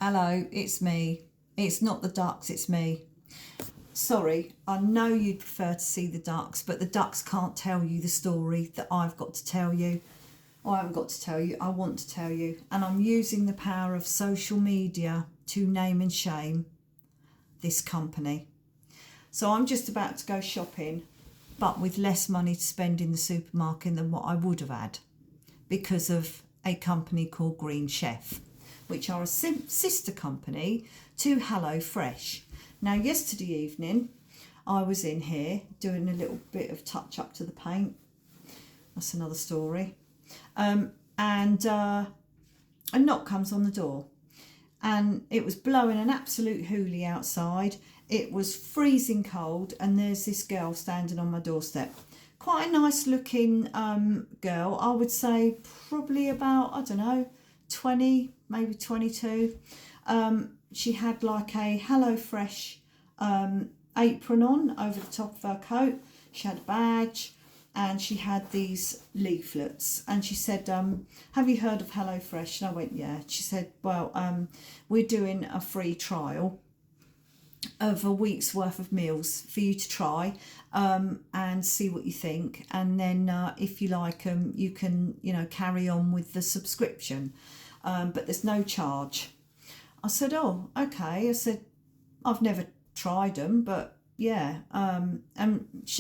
Hello, it's me. It's not the ducks, it's me. Sorry, I know you'd prefer to see the ducks, but the ducks can't tell you the story that I've got to tell you. I haven't got to tell you, I want to tell you. And I'm using the power of social media to name and shame this company. So I'm just about to go shopping, but with less money to spend in the supermarket than what I would have had because of a company called Green Chef, which are a sister company to HelloFresh. Now, yesterday evening, I was in here doing a little bit of touch up to the paint. That's another story. And a knock comes on the door. And it was blowing an absolute hoolie outside. It was freezing cold, and there's this girl standing on my doorstep. Quite a nice looking girl. I would say probably about, 20, maybe 22. She had like a HelloFresh apron on over the top of her coat. She had a badge and she had these leaflets. And she said, have you heard of HelloFresh? And I went, yeah. She said, well, we're doing a free trial of a week's worth of meals for you to try and see what you think. And then if you like them, you can, carry on with the subscription. But there's no charge. I said, oh, okay. I said, I've never tried them, but yeah. And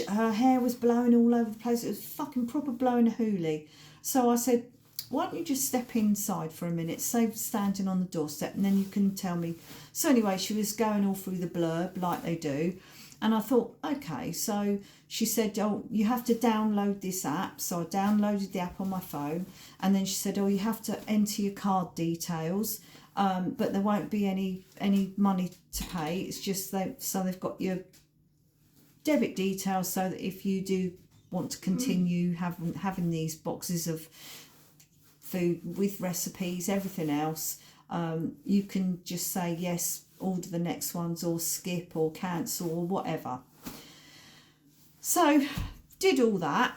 her hair was blowing all over the place. It was fucking proper blowing a hoolie. So I said, why don't you just step inside for a minute, save standing on the doorstep, and then you can tell me. So anyway, she was going all through the blurb like they do. And I thought, okay. So she said, oh, you have to download this app. So I downloaded the app on my phone. And then she said, oh, you have to enter your card details. But there won't be any money to pay. It's just so they've got your debit details so that if you do want to continue having these boxes of food with recipes, everything else, you can just say yes, order the next ones, or skip or cancel or whatever. So did all that.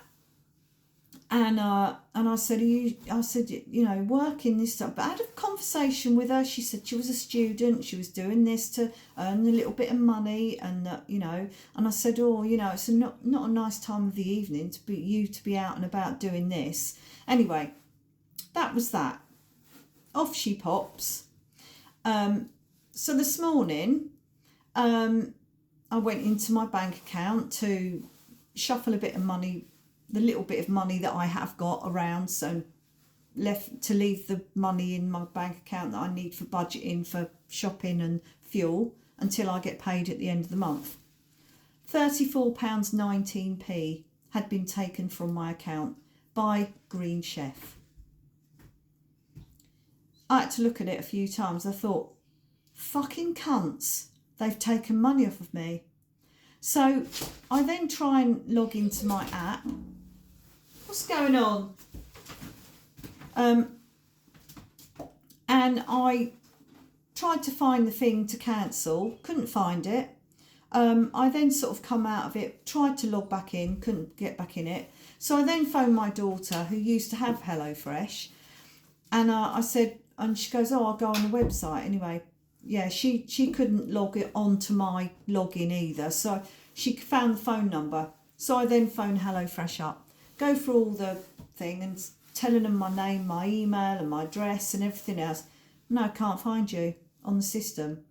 And I said, working this stuff. But I had a conversation with her. She said she was a student. She was doing this to earn a little bit of money, and And I said, oh, it's not a nice time of the evening to be out and about doing this. Anyway, that was that. Off she pops. So this morning, I went into my bank account to shuffle a bit of money. The little bit of money that I have got around, so leave the money in my bank account that I need for budgeting for shopping and fuel until I get paid at the end of the month. £34.19 had been taken from my account by Green Chef. I had to look at it a few times. I thought, fucking cunts, they've taken money off of me. So I then try and log into my app. What's going on? And I tried to find the thing to cancel, couldn't find it. I then sort of come out of it, tried to log back in, couldn't get back in it. So I then phoned my daughter, who used to have HelloFresh, and I said, and she goes, oh, I'll go on the website. Anyway, yeah, she couldn't log it onto my login either. So she found the phone number. So I then phoned HelloFresh up, go through all the thing and telling them my name, my email and my address and everything else. No, can't find you on the system.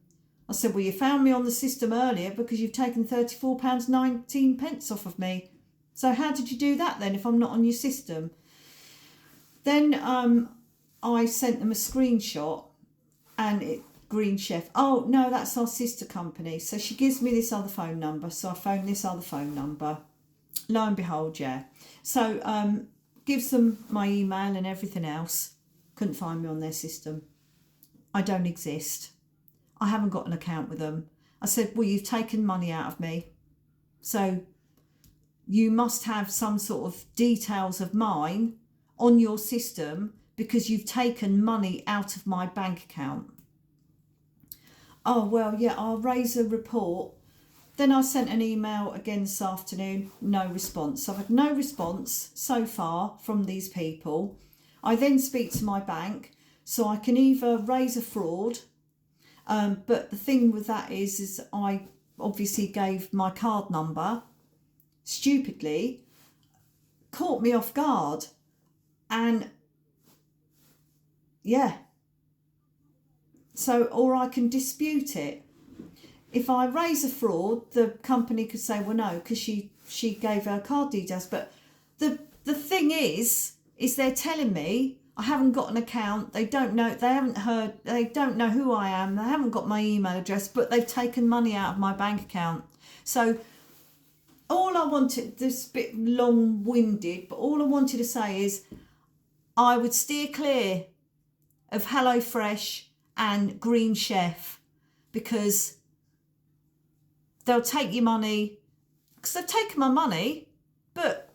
I said, well, you found me on the system earlier because you've taken £34.19 off of me. So how did you do that then if I'm not on your system? Then I sent them a screenshot, and Green Chef, oh no, that's our sister company. So she gives me this other phone number. So I phoned this other phone number. Lo and behold, yeah. So gives them my email and everything else. Couldn't find me on their system. I don't exist. I haven't got an account with them. I said, well, you've taken money out of me. So you must have some sort of details of mine on your system because you've taken money out of my bank account. Oh, well, yeah, I'll raise a report. Then I sent an email again this afternoon, no response. I've had no response so far from these people. I then speak to my bank, so I can either raise a fraud But the thing with that is I obviously gave my card number, stupidly, caught me off guard. And yeah, so, or I can dispute it. If I raise a fraud, the company could say, well, no, because she gave her card details. But the thing is they're telling me I haven't got an account. They don't know, they haven't heard, they don't know who I am. They haven't got my email address, but they've taken money out of my bank account. So all I wanted, this is a bit long-winded, but all I wanted to say is I would steer clear of HelloFresh and Green Chef, because they'll take your money, because they've taken my money, but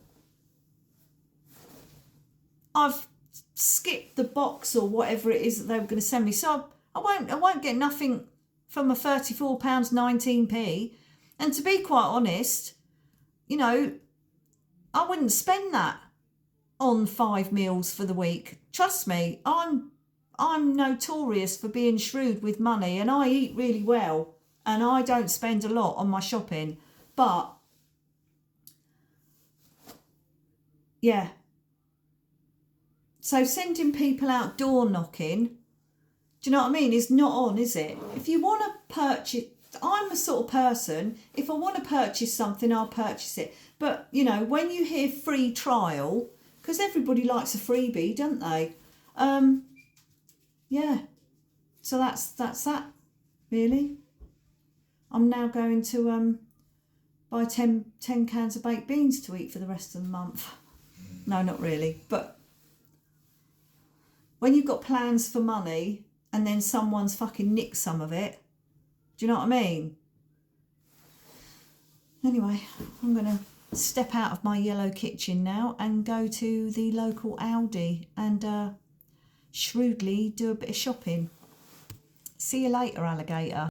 I've skipped the box or whatever it is that they were going to send me. So I won't get nothing from a £34.19p. And to be quite honest, you know, I wouldn't spend that on 5 meals for the week. Trust me, I'm notorious for being shrewd with money, and I eat really well, and I don't spend a lot on my shopping. But yeah, so sending people out door knocking, do you know what I mean, is not on, is it? If you want to purchase, I'm the sort of person, if I want to purchase something, I'll purchase it. But, you know, when you hear free trial, because everybody likes a freebie, don't they? Yeah, so that's that, really. I'm now going to buy 10 cans of baked beans to eat for the rest of the month. No, not really. But when you've got plans for money and then someone's fucking nicked some of it, do you know what I mean? Anyway, I'm going to step out of my yellow kitchen now and go to the local Aldi and shrewdly do a bit of shopping. See you later, alligator.